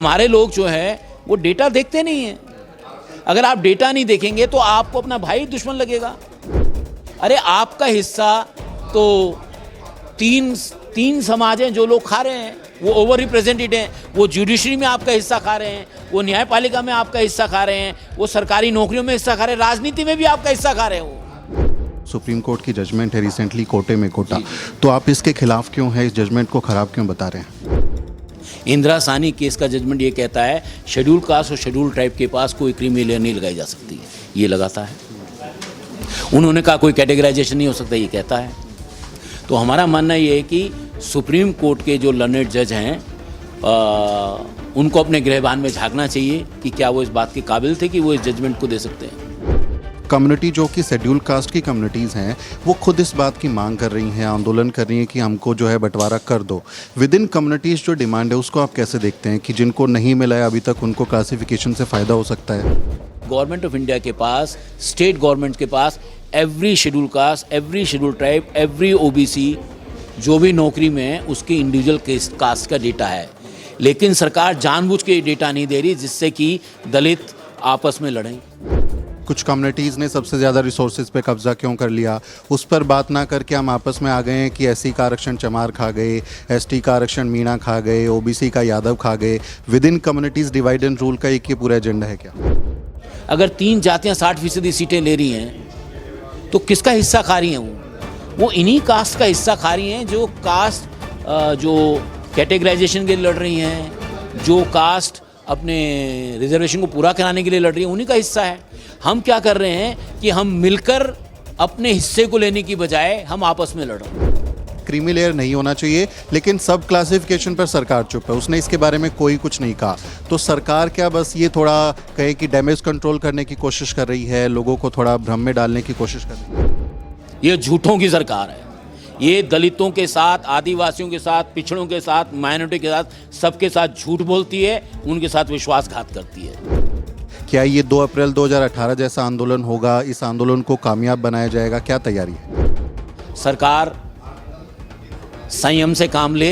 हमारे लोग जो है वो डेटा देखते नहीं हैं। अगर आप डेटा नहीं देखेंगे तो आपको अपना भाई दुश्मन लगेगा। अरे आपका हिस्सा तो तीन समाज हैं जो लोग खा रहे हैं, वो ओवर रिप्रेजेंटेड हैं। वो जुडिशरी में आपका हिस्सा खा रहे हैं, वो न्यायपालिका में आपका हिस्सा खा रहे हैं, वो सरकारी नौकरियों में हिस्सा खा रहे हैं, राजनीति में भी आपका हिस्सा खा रहे हैं। वो सुप्रीम कोर्ट की जजमेंट है रिसेंटली कोटे में कोटा, तो आप इसके खिलाफ क्यों हैं? इस जजमेंट को खराब क्यों बता रहे हैं? इंदिरा साहनी केस का जजमेंट ये कहता है शेड्यूल कास्ट और शेड्यूल ट्राइब के पास कोई क्रीमी लेयर नहीं लगाई जा सकती है, ये लगाता है। उन्होंने कहा कोई कैटेगराइजेशन नहीं हो सकता, ये कहता है। तो हमारा मानना ये है कि सुप्रीम कोर्ट के जो लर्नेड जज हैं उनको अपने गृहबान में झांकना चाहिए कि क्या वो इस बात के काबिल थे कि वो इस जजमेंट को दे सकते हैं। कम्युनिटी जो कि शेड्यूल कास्ट की कम्युनिटीज़ हैं वो खुद इस बात की मांग कर रही हैं, आंदोलन कर रही हैं कि हमको जो है बंटवारा कर दो। विद इन कम्युनिटीज़ जो डिमांड है उसको आप कैसे देखते हैं कि जिनको नहीं मिला है अभी तक उनको क्लासिफिकेशन से फ़ायदा हो सकता है? गवर्नमेंट ऑफ इंडिया के पास, स्टेट गवर्नमेंट के पास every schedule caste, every schedule tribe, every OBC जो भी नौकरी में है उसके इंडिविजुअल कास्ट का डेटा है। लेकिन सरकार जानबूझ के डेटा नहीं दे रही जिससे कि दलित आपस में लड़ें। कुछ कम्युनिटीज़ ने सबसे ज़्यादा रिसोर्सेज पे कब्जा क्यों कर लिया, उस पर बात ना करके हम आपस में आ गए हैं कि एससी का आरक्षण चमार खा गए, एसटी का आरक्षण मीणा खा गए, ओबीसी का यादव खा गए। With in communities divide and rule का एक ये पूरा एजेंडा है क्या? अगर 3 जातियाँ 60% सीटें ले रही हैं तो किसका हिस्सा खा रही हैं? वो इन्हीं कास्ट का हिस्सा खा रही हैं जो कास्ट जो कैटेगराइजेशन के लिए लड़ रही हैं, जो कास्ट अपने रिजर्वेशन को पूरा कराने के लिए लड़ रही है, उन्हीं का हिस्सा है। हम क्या कर रहे हैं कि हम मिलकर अपने हिस्से को लेने की बजाय हम आपस में लड़ रहे हैं। क्रीमी लेयर नहीं होना चाहिए, लेकिन सब क्लासिफिकेशन पर सरकार चुप है, उसने इसके बारे में कोई कुछ नहीं कहा। तो सरकार क्या बस ये थोड़ा कहे कि डैमेज कंट्रोल करने की कोशिश कर रही है, लोगों को थोड़ा भ्रम में डालने की कोशिश कर रही है? ये झूठों की सरकार है। ये दलितों के साथ, आदिवासियों के साथ, पिछड़ों के साथ, माइनॉरिटी के साथ, सबके साथ झूठ बोलती है, उनके साथ विश्वासघात करती है। क्या ये 2 अप्रैल 2018 जैसा आंदोलन होगा? इस आंदोलन को कामयाब बनाया जाएगा? क्या तैयारी है? सरकार संयम से काम ले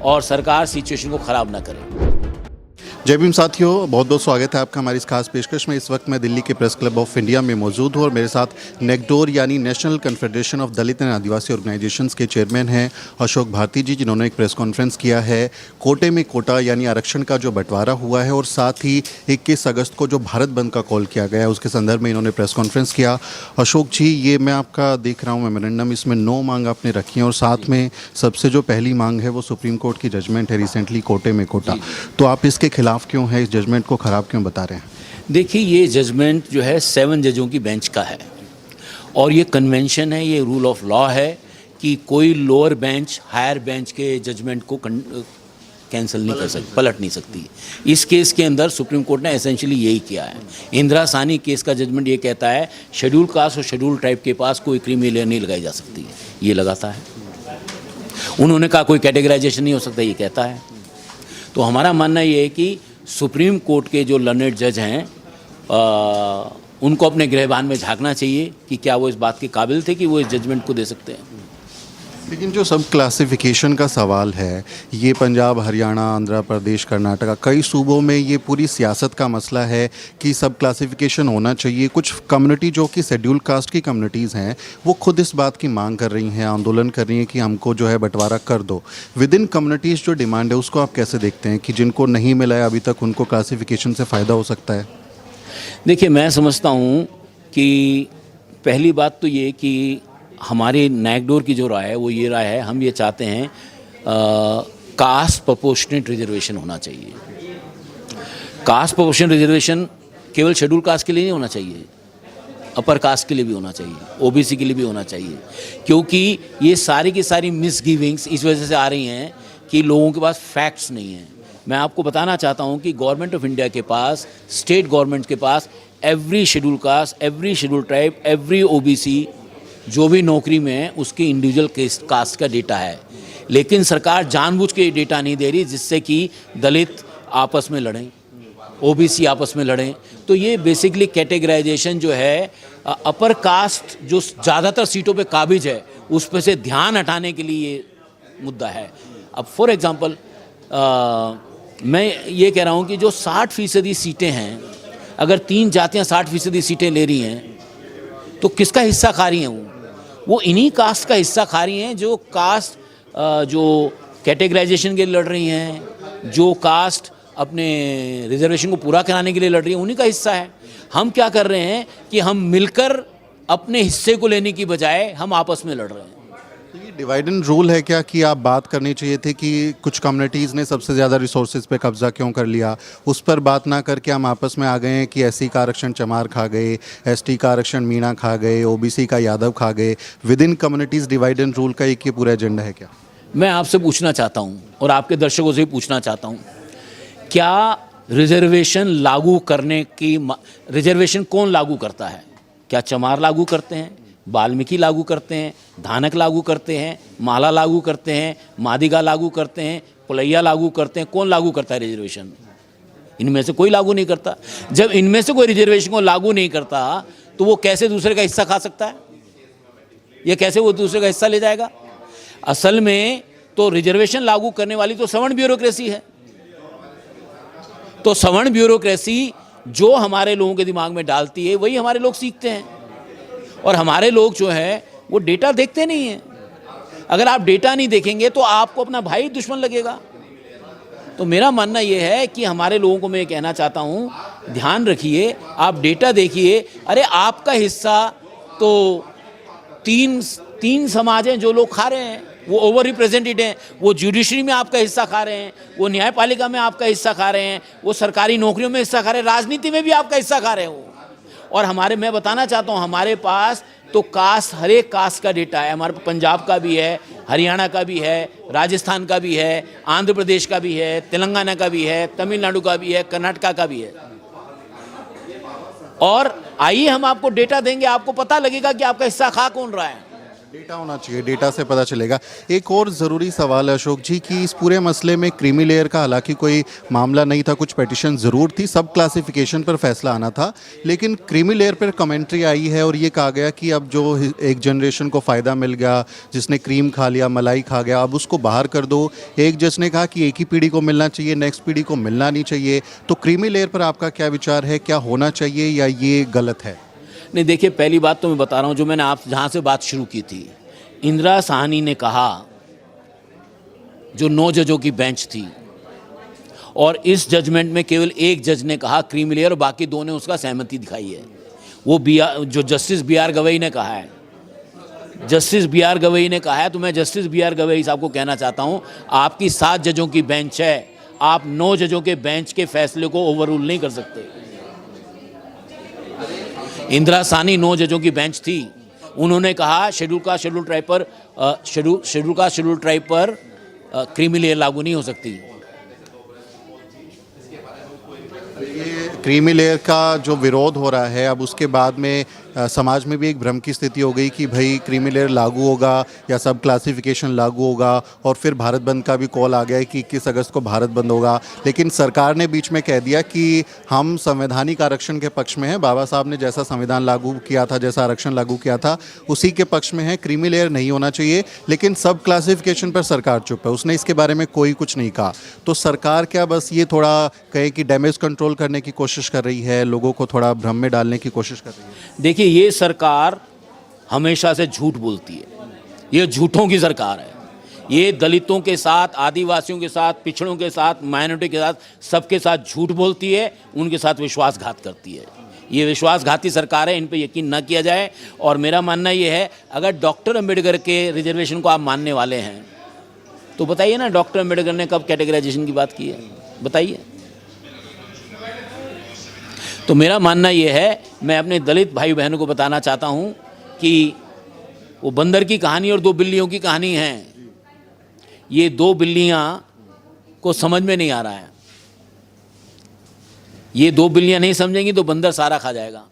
और सरकार सिचुएशन को खराब ना करे। जय भीम साथियों, बहुत बहुत स्वागत है आपका हमारी इस खास पेशकश में। इस वक्त मैं दिल्ली के प्रेस क्लब ऑफ इंडिया में मौजूद हूँ और मेरे साथ नेकडोर यानी national confederation of Dalit and Adivasi organisations के चेयरमैन हैं अशोक भारती जी, जिन्होंने एक प्रेस कॉन्फ्रेंस किया है कोटे में कोटा यानी आरक्षण का जो बंटवारा हुआ है और साथ ही 21 अगस्त को जो भारत बंद का कॉल किया गया है उसके संदर्भ में इन्होंने प्रेस कॉन्फ्रेंस किया। अशोक जी, ये मैं आपका देख रहा हूँ मेमोरेंडम, इसमें 9 मांग आपने रखी हैं और साथ में सबसे जो पहली मांग है वो सुप्रीम कोर्ट की जजमेंट है रिसेंटली कोटे में कोटा, तो आप इसके खिलाफ क्यों है? इस जजमेंट को खराब क्यों बता रहे हैं? देखिए, ये जजमेंट जो है 7 जजों की बेंच का है और ये कन्वेंशन है, ये रूल ऑफ लॉ है कि कोई लोअर बेंच हायर बेंच के जजमेंट को कैंसिल नहीं कर सकती, पलट नहीं सकती। इस केस के अंदर सुप्रीम कोर्ट ने एसेंशियली यही किया है। इंदिरा साहनी केस का जजमेंट ये कहता है शेड्यूल कास्ट और शेड्यूल ट्राइब के पास कोई क्रीमी लेयर नहीं लगाई जा सकती है, ये लगाता है। उन्होंने कहा कोई कैटेगराइजेशन नहीं हो सकता, ये कहता है। तो हमारा मानना ये है कि सुप्रीम कोर्ट के जो लर्नेड जज हैं उनको अपने गृहबान में झांकना चाहिए कि क्या वो इस बात के काबिल थे कि वो इस जजमेंट को दे सकते हैं। लेकिन जो सब क्लासिफिकेशन का सवाल है, ये पंजाब, हरियाणा, आंध्र प्रदेश, कर्नाटका, कई सूबों में ये पूरी सियासत का मसला है कि सब क्लासिफिकेशन होना चाहिए। कुछ कम्युनिटी जो कि शेड्यूल कास्ट की कम्युनिटीज़ हैं वो खुद इस बात की मांग कर रही हैं, आंदोलन कर रही हैं कि हमको जो है बंटवारा कर दो। विद इन कम्युनिटीज़ जो डिमांड है उसको आप कैसे देखते हैं कि जिनको नहीं मिला है अभी तक उनको क्लासिफिकेशन से फ़ायदा हो सकता है? देखिए, मैं समझता हूँ कि पहली बात तो ये कि हमारी नैकडोर की जो राय है वो ये राय है, हम ये चाहते हैं कास्ट प्रोपोर्शनेट रिजर्वेशन होना चाहिए। कास्ट प्रोपोर्शनेट रिजर्वेशन केवल शेड्यूल कास्ट के लिए नहीं होना चाहिए, अपर कास्ट के लिए भी होना चाहिए, ओबीसी के लिए भी होना चाहिए, क्योंकि ये सारी की सारी मिसगिविंग्स इस वजह से आ रही हैं कि लोगों के पास फैक्ट्स नहीं हैं। मैं आपको बताना चाहता हूँ कि गवर्नमेंट ऑफ इंडिया के पास, स्टेट गवर्नमेंट के पास every schedule caste, every schedule tribe, every OBC जो भी नौकरी में है उसके इंडिविजुअल कास्ट का डेटा है। लेकिन सरकार जानबूझ के डेटा नहीं दे रही जिससे कि दलित आपस में लड़ें, ओबीसी आपस में लड़ें। तो ये बेसिकली कैटेगराइजेशन जो है अपर कास्ट जो ज़्यादातर सीटों पे काबिज है उस पर से ध्यान हटाने के लिए ये मुद्दा है। अब फॉर एग्जांपल मैं ये कह रहा हूँ कि जो 60% सीटें हैं, अगर 3 जातियाँ 60% सीटें ले रही हैं तो किसका हिस्सा खा रही हैं? वो इन्हीं कास्ट का हिस्सा खा रही हैं जो कास्ट जो कैटेगराइजेशन के लिए लड़ रही हैं, जो कास्ट अपने रिजर्वेशन को पूरा कराने के लिए लड़ रही है, उन्हीं का हिस्सा है। हम क्या कर रहे हैं कि हम मिलकर अपने हिस्से को लेने की बजाय हम आपस में लड़ रहे हैं। ये डिवाइड एंड रूल है क्या कि आप बात करनी चाहिए थी कि कुछ कम्युनिटीज़ ने सबसे ज़्यादा रिसोर्सेज पे कब्जा क्यों कर लिया, उस पर बात ना करके हम आपस में आ गए हैं कि एससी का आरक्षण चमार खा गए, एसटी का आरक्षण मीणा खा गए, ओबीसी का यादव खा गए। With in communities divide and rule का एक ये पूरा एजेंडा है क्या? मैं आपसे पूछना चाहता हूँ और आपके दर्शकों से भी पूछना चाहता हूँ, क्या रिजर्वेशन लागू करने की रिजर्वेशन कौन लागू करता है? क्या चमार लागू करते हैं, वाल्मीकि लागू करते हैं, धानक लागू करते हैं, माला लागू करते हैं, मादिगा लागू करते हैं, पुलैया लागू करते हैं? कौन लागू करता है रिजर्वेशन? इनमें से कोई लागू नहीं करता। जब इनमें से कोई रिजर्वेशन को लागू नहीं करता तो वो कैसे दूसरे का हिस्सा खा सकता है? ये कैसे वो दूसरे का हिस्सा ले जाएगा? असल में तो रिजर्वेशन लागू करने वाली तो सवर्ण ब्यूरोक्रेसी है। तो सवर्ण ब्यूरोक्रेसी जो हमारे लोगों के दिमाग में डालती है वही हमारे लोग सीखते हैं, और हमारे लोग जो है वो डेटा देखते नहीं हैं। अगर आप डेटा नहीं देखेंगे तो आपको अपना भाई दुश्मन लगेगा। तो मेरा मानना यह है कि हमारे लोगों को मैं कहना चाहता हूँ, ध्यान रखिए, आप डेटा देखिए। अरे आपका हिस्सा तो तीन समाज हैं जो लोग खा रहे हैं, वो ओवर रिप्रेजेंटेड हैं। वो जुडिशरी में आपका हिस्सा खा रहे हैं, वो न्यायपालिका में आपका हिस्सा खा रहे हैं, वो सरकारी नौकरियों में हिस्सा खा रहे हैं, राजनीति में भी आपका हिस्सा खा रहे हैं वो। और मैं बताना चाहता हूँ, हमारे पास तो कास्ट, हर एक कास्ट का डेटा है। हमारे पंजाब का भी है, हरियाणा का भी है, राजस्थान का भी है, आंध्र प्रदेश का भी है, तेलंगाना का भी है, तमिलनाडु का भी है, कर्नाटका का भी है। और आइए हम आपको डेटा देंगे, आपको पता लगेगा कि आपका हिस्सा खा कौन रहा है। डेटा होना चाहिए, डेटा से पता चलेगा। एक और ज़रूरी सवाल है अशोक जी कि इस पूरे मसले में क्रीमी लेयर का हालांकि कोई मामला नहीं था, कुछ पिटीशन ज़रूर थी, सब क्लासिफिकेशन पर फैसला आना था, लेकिन क्रीमी लेयर पर कमेंट्री आई है और ये कहा गया कि अब जो एक जनरेशन को फ़ायदा मिल गया, जिसने क्रीम खा लिया, मलाई खा गया, अब उसको बाहर कर दो। एक जज ने कहा कि एक ही पीढ़ी को मिलना चाहिए, नेक्स्ट पीढ़ी को मिलना नहीं चाहिए। तो क्रीमी लेयर पर आपका क्या विचार है, क्या होना चाहिए या ये गलत है? नहीं, देखिए, पहली बात तो मैं बता रहा हूँ, जो मैंने आप जहाँ से बात शुरू की थी, इंदिरा साहनी ने कहा, जो 9 जजों की बेंच थी, और इस जजमेंट में केवल एक जज ने कहा क्रीमी लेयर, और बाकी 2 ने उसका सहमति दिखाई है। वो जो जस्टिस बी आर गवई ने कहा है, जस्टिस बी आर गवई ने कहा है। तो मैं जस्टिस बी आर गवई साहब को कहना चाहता हूँ, आपकी 7 जजों की बेंच है, आप 9 जजों के बेंच के फैसले को ओवररूल नहीं कर सकते। इंदिरा साहनी 9 जजों की बेंच थी, उन्होंने कहा शेड्यूल ट्राइब पर क्रीमी लेयर लागू नहीं हो सकती। ये क्रीमी लेयर का जो विरोध हो रहा है, अब उसके बाद में समाज में भी एक भ्रम की स्थिति हो गई कि भाई क्रीमी लेयर लागू होगा या सब क्लासिफिकेशन लागू होगा, और फिर भारत बंद का भी कॉल आ गया है कि 21 अगस्त को भारत बंद होगा। लेकिन सरकार ने बीच में कह दिया कि हम संवैधानिक आरक्षण के पक्ष में हैं, बाबा साहब ने जैसा संविधान लागू किया था, जैसा आरक्षण लागू किया था, उसी के पक्ष में है, क्रीमी लेयर नहीं होना चाहिए। लेकिन सब क्लासिफिकेशन पर सरकार चुप है, उसने इसके बारे में कोई कुछ नहीं कहा। तो सरकार क्या बस ये थोड़ा कहे कि डैमेज कंट्रोल करने की कोशिश कर रही है, लोगों को थोड़ा भ्रम में डालने की कोशिश कर रही है? देखिए, ये सरकार हमेशा से झूठ बोलती है, ये झूठों की सरकार है। ये दलितों के साथ, आदिवासियों के साथ, पिछड़ों के साथ, माइनॉरिटी के साथ, सबके साथ झूठ बोलती है, उनके साथ विश्वासघात करती है। ये विश्वासघाती सरकार है, इन पे यकीन न किया जाए। और मेरा मानना ये है, अगर डॉक्टर अंबेडकर के रिजर्वेशन को आप मानने वाले हैं तो बताइए ना, डॉक्टर अंबेडकर ने कब कैटेगराइजेशन की बात की है, बताइए। तो मेरा मानना ये है, मैं अपने दलित भाई बहनों को बताना चाहता हूँ कि वो बंदर की कहानी और 2 बिल्लियों की कहानी है। ये 2 बिल्लियाँ को समझ में नहीं आ रहा है। ये 2 बिल्लियाँ नहीं समझेंगी तो बंदर सारा खा जाएगा।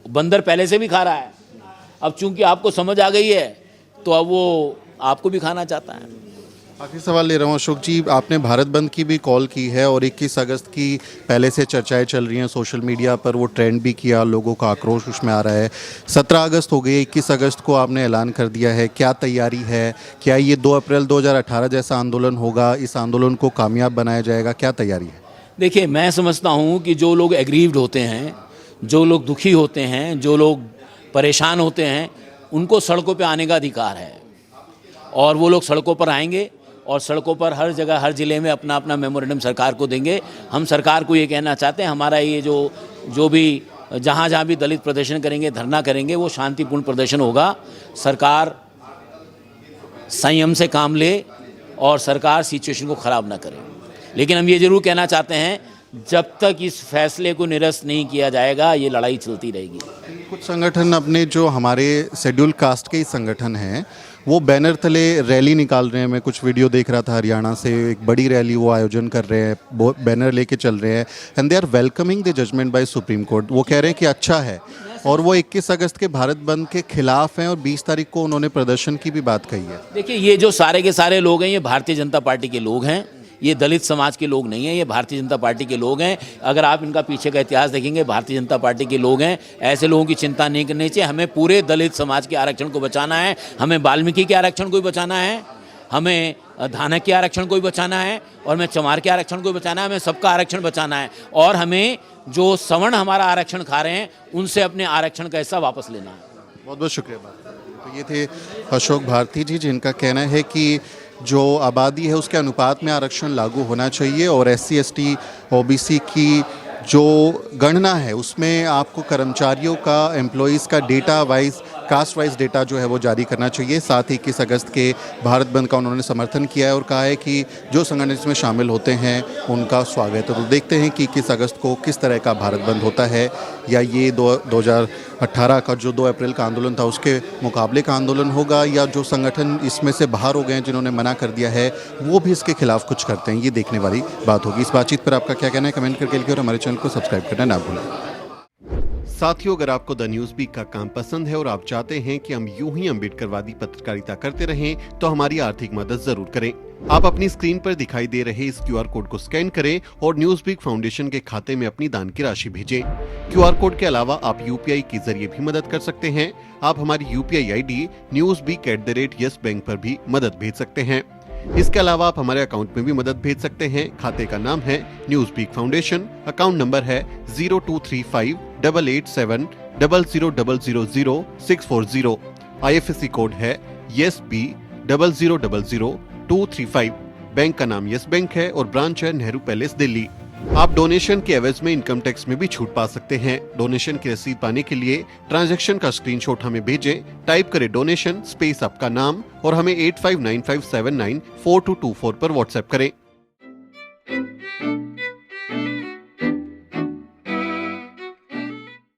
बंदर पहले से भी खा रहा है, अब चूंकि आपको समझ आ गई है तो अब वो आपको भी खाना चाहता है। आखिरी सवाल ले रहा हूँ अशोक जी, आपने भारत बंद की भी कॉल की है और 21 अगस्त की पहले से चर्चाएं चल रही हैं सोशल मीडिया पर, वो ट्रेंड भी किया, लोगों का आक्रोश उसमें आ रहा है। 17 अगस्त हो गई, 21 अगस्त को आपने ऐलान कर दिया है, क्या तैयारी है? क्या ये 2 अप्रैल 2018 जैसा आंदोलन होगा? इस आंदोलन को कामयाब बनाया जाएगा? क्या तैयारी है? देखिए, मैं समझता हूँ कि जो लोग एग्रीव्ड होते हैं, जो लोग दुखी होते हैं, जो लोग परेशान होते हैं, उनको सड़कों पे आने का अधिकार है और वो लोग सड़कों पर आएंगे और सड़कों पर हर जगह हर ज़िले में अपना अपना मेमोरेंडम सरकार को देंगे। हम सरकार को ये कहना चाहते हैं, हमारा ये जो भी जहाँ भी दलित प्रदर्शन करेंगे, धरना करेंगे, वो शांतिपूर्ण प्रदर्शन होगा। सरकार संयम से काम ले और सरकार सिचुएशन को ख़राब ना करे। लेकिन हम ये ज़रूर कहना चाहते हैं, जब तक इस फैसले को निरस्त नहीं किया जाएगा, ये लड़ाई चलती रहेगी। कुछ संगठन अपने, जो हमारे शेड्यूल कास्ट के ही संगठन हैं, वो बैनर तले रैली निकाल रहे हैं। मैं कुछ वीडियो देख रहा था, हरियाणा से एक बड़ी रैली वो आयोजन कर रहे हैं, वो बैनर लेके चल रहे हैं and they are welcoming the judgement by supreme court. वो कह रहे हैं कि अच्छा है और वो 21 अगस्त के भारत बंद के खिलाफ हैं और 20 तारीख को उन्होंने प्रदर्शन की भी बात कही है। देखिए, ये जो सारे के सारे लोग हैं, ये भारतीय जनता पार्टी के लोग हैं, ये दलित समाज के लोग नहीं हैं, ये भारतीय जनता पार्टी के लोग हैं। अगर आप इनका पीछे का इतिहास देखेंगे, भारतीय जनता पार्टी के लोग हैं। ऐसे लोगों की चिंता नहीं करनी चाहिए। हमें पूरे दलित समाज के आरक्षण को बचाना है, हमें वाल्मीकि के आरक्षण को भी बचाना है, हमें धानक के आरक्षण को भी बचाना है और हमें चमार के आरक्षण को भी बचाना है। हमें सबका आरक्षण बचाना है और हमें जो सवर्ण हमारा आरक्षण खा रहे हैं, उनसे अपने आरक्षण का हिस्सा वापस लेना है। बहुत बहुत शुक्रिया। तो ये थे अशोक भारती जी, जिनका कहना है कि जो आबादी है उसके अनुपात में आरक्षण लागू होना चाहिए और SC ST OBC की जो गणना है उसमें आपको कर्मचारियों का, एम्प्लॉइज़ का data wise, caste wise data जो है वो जारी करना चाहिए। साथ ही 21 अगस्त के भारत बंद का उन्होंने समर्थन किया है और कहा है कि जो संगठन इसमें शामिल होते हैं उनका स्वागत है। तो देखते हैं कि 21 अगस्त को किस तरह का भारत बंद होता है, या ये 2018 का जो 2 अप्रैल का आंदोलन था उसके मुकाबले का आंदोलन होगा, या जो संगठन इसमें से बाहर हो गए हैं, जिन्होंने मना कर दिया है, वो भी इसके खिलाफ कुछ करते हैं। ये देखने वाली बात होगी। इस बातचीत पर आपका क्या कहना है, कमेंट करके लिखिए और हमारे चैनल को सब्सक्राइब करना ना भूलें। साथियों, अगर आपको द न्यूज़ वीक का काम पसंद है और आप चाहते हैं कि हम यूं ही अम्बेडकरवादी पत्रकारिता करते रहें, तो हमारी आर्थिक मदद जरूर करें। आप अपनी स्क्रीन पर दिखाई दे रहे इस QR कोड को स्कैन करें और न्यूज़ वीक फाउंडेशन के खाते में अपनी दान की राशि भेजें। QR कोड के अलावा आप UPI के जरिए भी मदद कर सकते हैं। आप हमारी UPI ID newsweek@yes bank पर भी मदद भेज सकते हैं। इसके अलावा आप हमारे अकाउंट में भी मदद भेज सकते हैं। खाते का नाम है News Week Foundation, account number है 02358800000640। IFSC कोड है YesB000235। बैंक का नाम यस बैंक है और ब्रांच है नेहरू पैलेस, दिल्ली। आप डोनेशन के एवज में इनकम टैक्स में भी छूट पा सकते हैं। डोनेशन की रसीद पाने के लिए ट्रांजैक्शन का स्क्रीनशॉट हमें भेजें। टाइप करें डोनेशन स्पेस आपका नाम और हमें 8595794224 पर व्हाट्सएप करें।